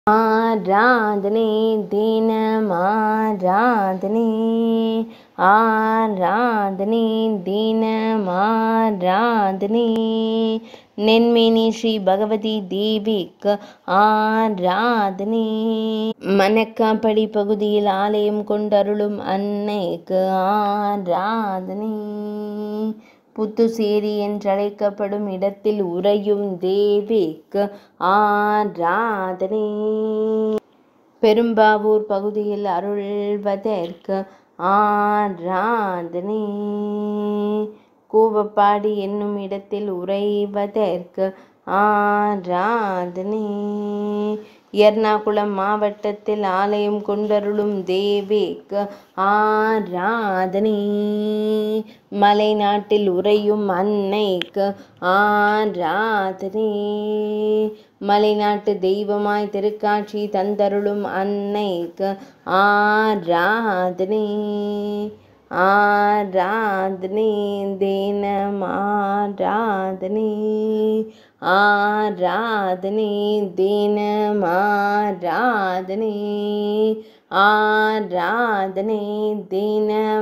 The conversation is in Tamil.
ஆராதனை தினமாராதனை ஆராதனை தினமாராதனை நென்மேனி ஸ்ரீ பகவதி தேவிக்கு ஆராதனை. மணக்காப்படி பகுதியில் ஆலயம் கொண்டருளும் அன்னைக்கு ஆராதனை. புத்துச்சேரி என்றழைக்கப்படும் இடத்தில் உறையும் தேவிக்கு ஆராதனை. பெரும்பாவூர் பகுதியில் அருள்வதற்கு ஆராதனை. கூவப்பாடி என்னும் இடத்தில் உறைவதற்கு ஆராதனை. எர்ணாகுளம் மாவட்டத்தில் ஆலயம் கொண்டருளும் தேவிக்கு ஆராதனை. மலைநாட்டில் உறையும் அன்னைக்கு ஆராதனை. மலைநாட்டு தெய்வமாய் திருக்காட்சி தந்தருளும் அன்னைக்கு ஆராதனை. ஆராதனை தினமாராதனை. ஆராதனை தினமாராதனை. ஆராதனை தினமாராதனை.